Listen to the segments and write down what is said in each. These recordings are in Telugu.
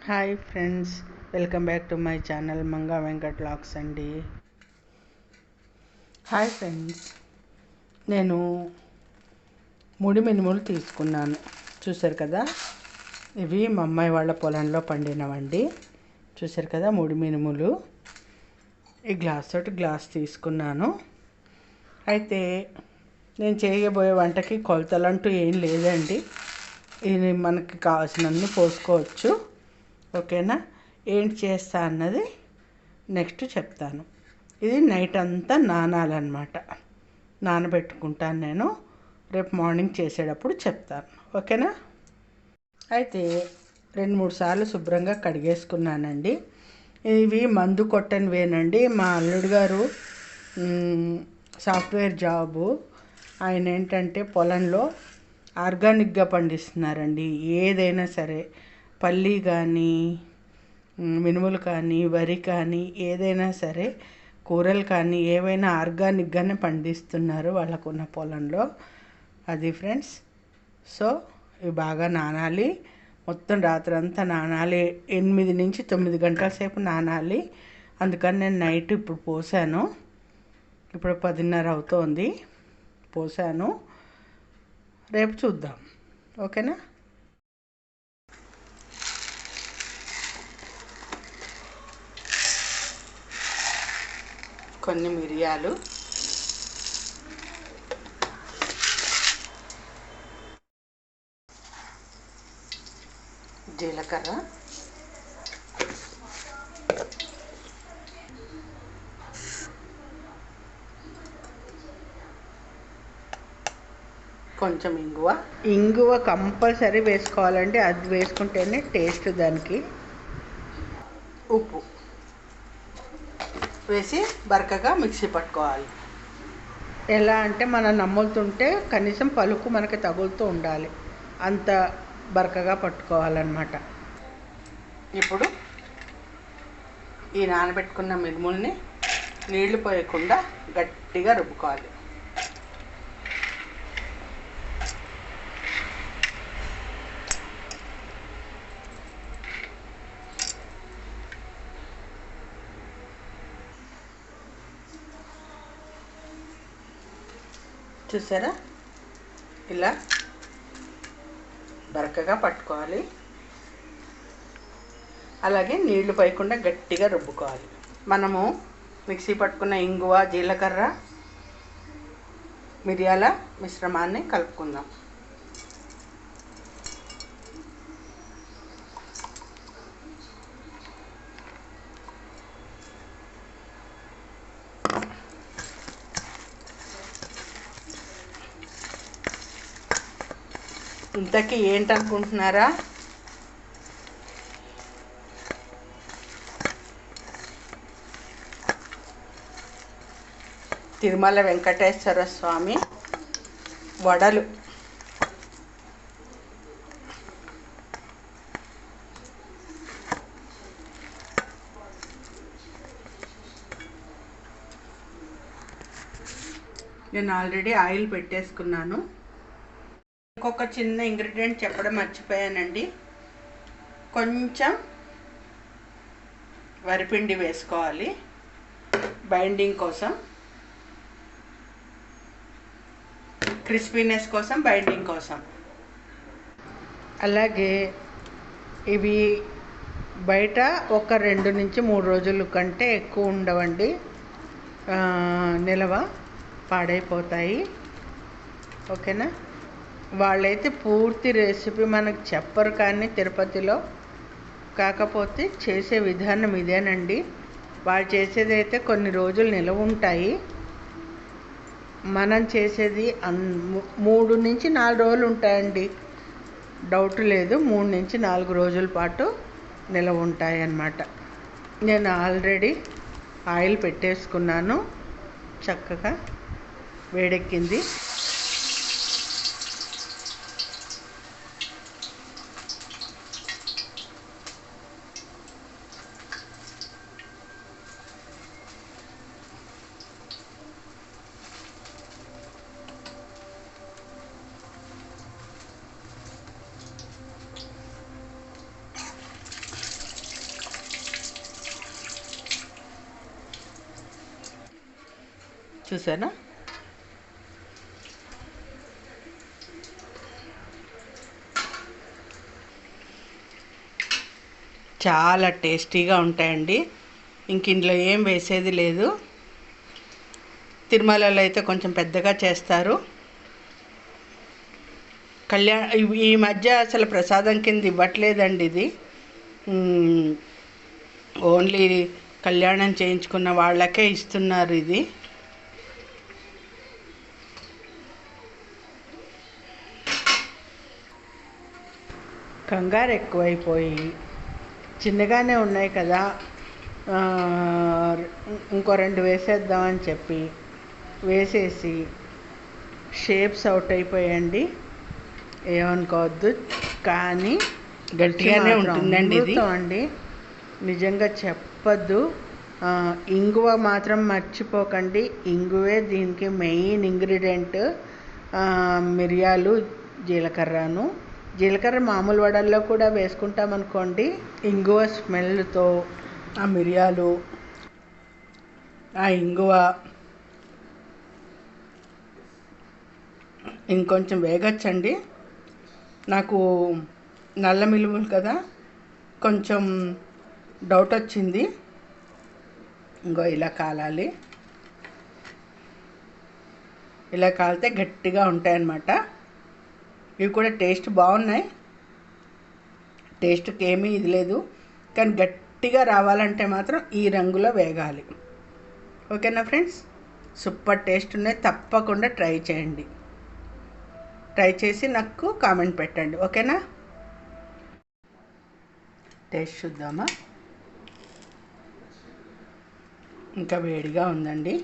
Hi friends, welcome back to my channel Manga Venkat vlogs అండి. హాయ్ ఫ్రెండ్స్, నేను ముడి మినుములు తీసుకున్నాను. చూశారు కదా, ఇవి మా అమ్మాయి వాళ్ళ పొలంలో పండినవండి. చూశారు కదా ముడి మినుములు. ఈ గ్లాస్ తోటి గ్లాస్ తీసుకున్నాను. అయితే నేను చేయబోయే వంటకి కొలతలంటూ ఏం లేదండి. ఇది మనకి కావాల్సినన్ని పోసుకోవచ్చు. ఓకేనా? ఏంటి చేస్తా అన్నది నెక్స్ట్ చెప్తాను. ఇది నైట్ అంతా నానాలన్నమాట. నానబెట్టుకుంటాను నేను. రేపు మార్నింగ్ చేసేటప్పుడు చెప్తాను. ఓకేనా? అయితే 2-3 సార్లు శుభ్రంగా కడిగేసుకున్నానండి. ఇవి మందు కొట్టనివేనండి. మా అల్లుడు గారు సాఫ్ట్వేర్ జాబు. ఆయన ఏంటంటే పొలంలో ఆర్గానిక్గా పండిస్తున్నారండి. ఏదైనా సరే, పల్లి కానీ, మినుములు కానీ, వరి కానీ, ఏదైనా సరే, కూరలు కానీ ఏవైనా ఆర్గానిక్గానే పండిస్తున్నారు వాళ్ళకున్న పొలంలో. అది ఫ్రెండ్స్. సో ఇవి బాగా నానాలి. మొత్తం రాత్రి అంతా నానాలి. 8 నుంచి 9 గంటల సేపు నానాలి. అందుకని నేను నైట్ ఇప్పుడు పోసాను. ఇప్పుడు 10:30 అవుతోంది. పోసాను. రేపు చూద్దాం. ఓకేనా? కొన్ని మిరియాలు, జీలకర్ర, కొంచెం ఇంగువ కంపల్సరీ వేసుకోవాలండి. అది వేసుకుంటేనే టేస్ట్ దానికి. ఉప్పు వేసి బరకగా మిక్సీ పట్టుకోవాలి. ఎలా అంటే మనం నమ్ములుతుంటే కనీసం పలుకు మనకి తగులుతూ ఉండాలి. అంత బరకగా పట్టుకోవాలన్నమాట. ఇప్పుడు ఈ నానబెట్టుకున్న మినుముల్ని నీళ్లు పోయకుండా గట్టిగా రుబ్బుకోవాలి. చూసారా? ఇలా బరకగా పట్టుకోవాలి. అలాగే నీళ్లు పోయకుండా గట్టిగా రుబ్బుకోవాలి. మనము మిక్సీ పట్టుకున్న ఇంగువ, జీలకర్ర, మిరియాల మిశ్రమాన్ని కలుపుకుందాం. ఇంతకీ ఏంటనుకుంటున్నారా? తిరుమల వెంకటేశ్వర స్వామి వడలు. నేను ఆల్రెడీ ఆయిల్ పెట్టేసుకున్నాను. ఇంకొక చిన్న ఇంగ్రీడియంట్ చెప్పడం మర్చిపోయానండి. కొంచెం వరిపిండి వేసుకోవాలి బైండింగ్ కోసం, క్రిస్పీనెస్ కోసం, బైండింగ్ కోసం. అలాగే ఇవి బయట ఒక 2 నుంచి 3 రోజుల కంటే ఎక్కువ ఉండవండి. నిలవ పాడైపోతాయి. ఓకేనా? వాళ్ళైతే పూర్తి రెసిపీ మనకు చెప్పరు కానీ తిరుపతిలో, కాకపోతే చేసే విధానం ఇదేనండి. వాళ్ళు చేసేది అయితే కొన్ని రోజులు నిలవ ఉంటాయి. మనం చేసేది 3 నుంచి 4 రోజులు ఉంటాయండి. డౌట్ లేదు, 3 నుంచి 4 రోజుల పాటు నిలవ ఉంటాయి అన్నమాట. నేను ఆల్రెడీ ఆయిల్ పెట్టేసుకున్నాను. చక్కగా వేడెక్కింది. చూసారా? చాలా టేస్టీగా ఉంటాయండి. ఇంక ఇందులో ఏం వేసేది లేదు. తిరుమలలో అయితే కొంచెం పెద్దగా చేస్తారు. ఈ మధ్య అసలు ప్రసాదం కింద ఇవ్వట్లేదండి ఇది. ఓన్లీ కళ్యాణం చేయించుకున్న వాళ్ళకే ఇస్తున్నారు ఇది. కంగారు ఎక్కువైపోయి చిన్నగానే ఉన్నాయి కదా, ఇంకో 2 వేసేద్దామని చెప్పి వేసేసి షేప్స్ అవుట్ అయిపోయండి. ఏమనుకోవద్దు, కానీ గట్టిగానే ఉంటుందండి ఇది అండి. నిజంగా చెప్పద్దు. ఇంగువ మాత్రం మర్చిపోకండి. ఇంగువే దీనికి మెయిన్ ఇంగ్రీడియంట్. మిరియాలు, జీలకర్ర మామూలు వడల్లో కూడా వేసుకుంటాం అనుకోండి. ఇంగువ స్మెల్తో ఆ మిరియాలు, ఆ ఇంగువ ఇంకొంచెం వేగచ్చండి. నాకు నల్ల మిలుములు కదా, కొంచెం డౌట్ వచ్చింది. ఇంకో ఇలా కాలాలి. ఇలా కాలితే గట్టిగా ఉంటాయన్నమాట. ఇవి కూడా టేస్ట్ బాగున్నాయి. టేస్ట్కి ఏమీ ఇది లేదు, కానీ గట్టిగా రావాలంటే మాత్రం ఈ రంగులో వేగాలి. ఓకేనా ఫ్రెండ్స్? సూపర్ టేస్ట్ ఉన్నాయి. తప్పకుండా ట్రై చేయండి. ట్రై చేసి నాకు కామెంట్ పెట్టండి. ఓకేనా? టేస్ట్ చూద్దామా? ఇంకా వేడిగా ఉందండి.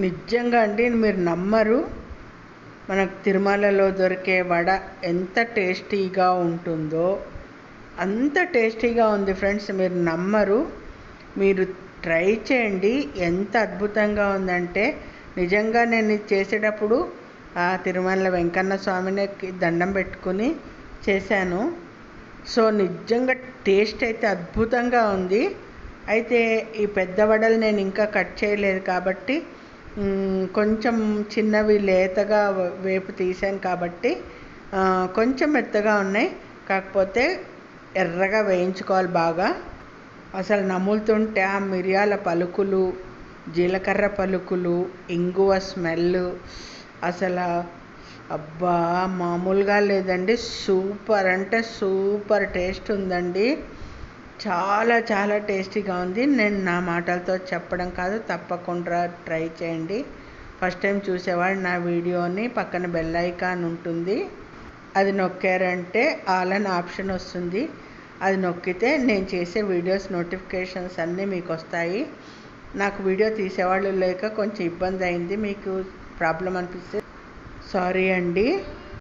నిజంగా అండి, మీరు నమ్మరు, మనకు తిరుమలలో దొరికే వడ ఎంత టేస్టీగా ఉంటుందో అంత టేస్టీగా ఉంది ఫ్రెండ్స్. మీరు నమ్మరు, మీరు ట్రై చేయండి. ఎంత అద్భుతంగా ఉందంటే, నిజంగా నేను ఇది చేసేటప్పుడు ఆ తిరుమల వెంకన్న స్వామికి దండం పెట్టుకుని చేశాను. సో నిజంగా టేస్ట్ అయితే అద్భుతంగా ఉంది. అయితే ఈ పెద్ద వడలు నేను ఇంకా కట్ చేయలేదు కాబట్టి కొంచెం చిన్నవి లేతగా వేపు తీసాను కాబట్టి కొంచెం మెత్తగా ఉన్నాయి. కాకపోతే ఎర్రగా వేయించుకోవాలి బాగా. అసలు నములుతుంటే ఆ మిరియాల పలుకులు, జీలకర్ర పలుకులు, ఇంగువ స్మెల్ అసలు అబ్బా మామూలుగా లేదండి. సూపర్ అంటే సూపర్ టేస్ట్ ఉందండి. చాలా చాలా టేస్టీగా ఉంది. నేను నా మాటలతో చెప్పడం కాదు, తప్పకుండా ట్రై చేయండి. ఫస్ట్ టైం చూసేవాళ్ళు నా వీడియోని పక్కన బెల్ ఐకాన్ ఉంటుంది, అది నొక్కారంటే ఆల్ అని ఆప్షన్ వస్తుంది. అది నొక్కితే నేను చేసే వీడియోస్ నోటిఫికేషన్స్ అన్నీ మీకు వస్తాయి. నాకు వీడియో తీసేవాళ్ళు లేక కొంచెం ఇబ్బంది అయింది. మీకు ప్రాబ్లం అనిపిస్తే సారీ అండి.